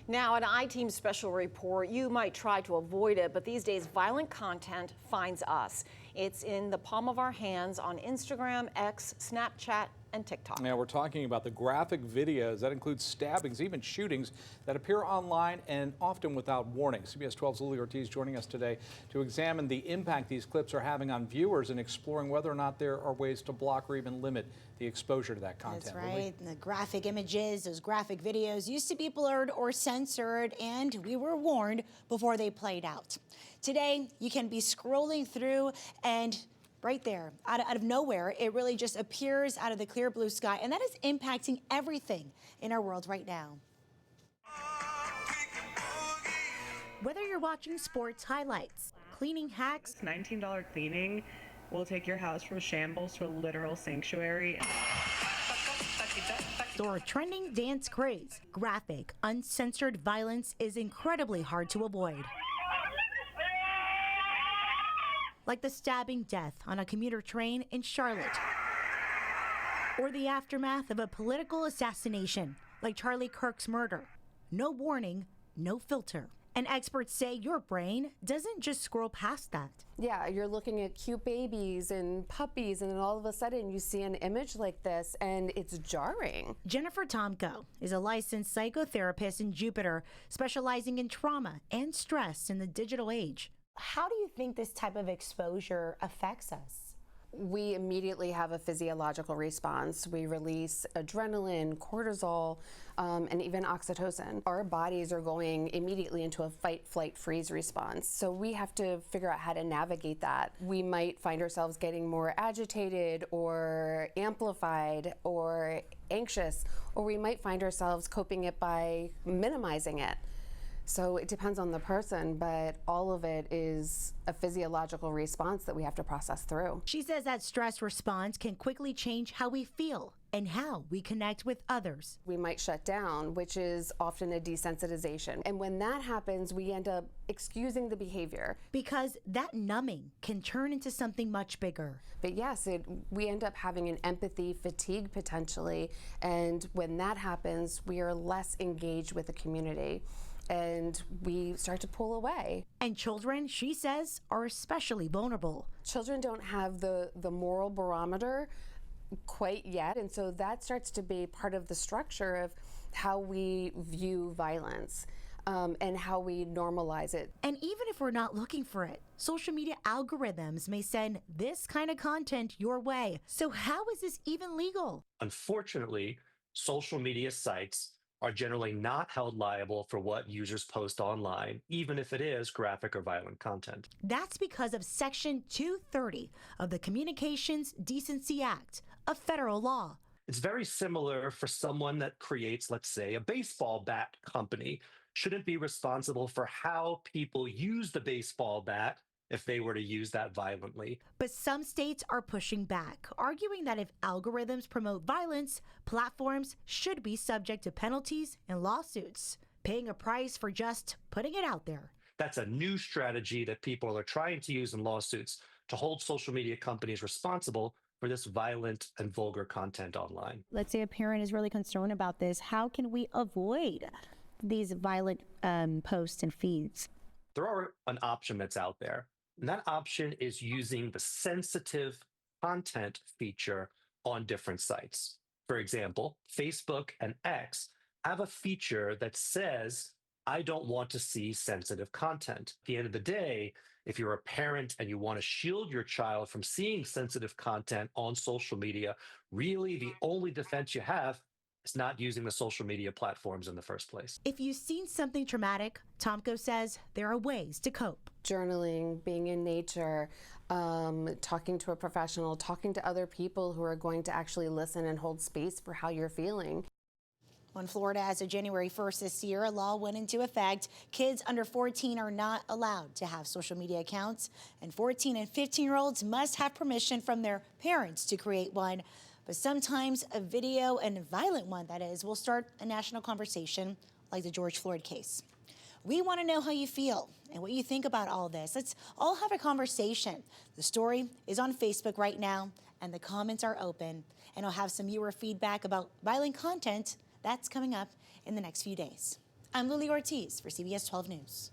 Now, an I-Team special report, you might try to avoid it, but these days violent content finds us. It's in the palm of our hands on Instagram, X, Snapchat, and TikTok. Now we're talking about the graphic videos that include stabbings, even shootings that appear online and often without warning. CBS 12's Lucie Ortiz joining us today to examine the impact these clips are having on viewers and exploring whether or not there are ways to block or even limit the exposure to that content. That's right. And the graphic images, those graphic videos used to be blurred or censored, and we were warned before they played out. Today, you can be scrolling through and right there, out of nowhere, it really just appears out of the clear blue sky, and that is impacting everything in our world right now. Whether you're watching sports highlights, cleaning hacks, $19 cleaning will take your house from shambles to a literal sanctuary. or a trending dance craze, graphic, uncensored violence is incredibly hard to avoid. Like the stabbing death on a commuter train in Charlotte, or the aftermath of a political assassination like Charlie Kirk's murder. No warning, no filter. And experts say your brain doesn't just scroll past that. Yeah, you're looking at cute babies and puppies, and then all of a sudden you see an image like this, and it's jarring. Jennifer Tomko is a licensed psychotherapist in Jupiter, specializing in trauma and stress in the digital age. How do you think this type of exposure affects us? We immediately have a physiological response. We release adrenaline, cortisol, and even oxytocin. Our bodies are going immediately into a fight, flight, freeze response. So we have to figure out how to navigate that. We might find ourselves getting more agitated or amplified or anxious, or we might find ourselves coping it by minimizing it. So it depends on the person, but all of it is a physiological response that we have to process through. She says that stress response can quickly change how we feel and how we connect with others. We might shut down, which is often a desensitization. And when that happens, we end up excusing the behavior. Because that numbing can turn into something much bigger. But yes, we end up having an empathy fatigue potentially. And when that happens, we are less engaged with the community, and we start to pull away. And children, she says, are especially vulnerable. Children don't have the moral barometer quite yet, and so that starts to be part of the structure of how we view violence and how we normalize it. And even if we're not looking for it, social media algorithms may send this kind of content your way. So how is this even legal? Unfortunately, social media sites are generally not held liable for what users post online, even if it is graphic or violent content. That's because of Section 230 of the Communications Decency Act, a federal law. It's very similar for someone that creates, let's say, a baseball bat company. Shouldn't be responsible for how people use the baseball bat if they were to use that violently. But some states are pushing back, arguing that if algorithms promote violence, platforms should be subject to penalties and lawsuits, paying a price for just putting it out there. That's a new strategy that people are trying to use in lawsuits to hold social media companies responsible for this violent and vulgar content online. Let's say a parent is really concerned about this. How can we avoid these violent posts and feeds? There are an option that's out there. And that option is using the sensitive content feature on different sites. For example, Facebook and X have a feature that says, I don't want to see sensitive content. At the end of the day, if you're a parent and you want to shield your child from seeing sensitive content on social media, really the only defense you have is not using the social media platforms in the first place. If you've seen something traumatic, Tomko says there are ways to cope. Journaling, being in nature, talking to a professional, talking to other people who are going to actually listen and hold space for how you're feeling. In Florida, as of January 1st this year, a law went into effect. Kids under 14 are not allowed to have social media accounts, and 14 and 15-year-olds must have permission from their parents to create one. But sometimes a video, and a violent one that is, will start a national conversation like the George Floyd case. We want to know how you feel and what you think about all this. Let's all have a conversation. The story is on Facebook right now, and the comments are open. And I'll have some viewer feedback about violent content. That's coming up in the next few days. I'm Lulie Ortiz for CBS 12 News.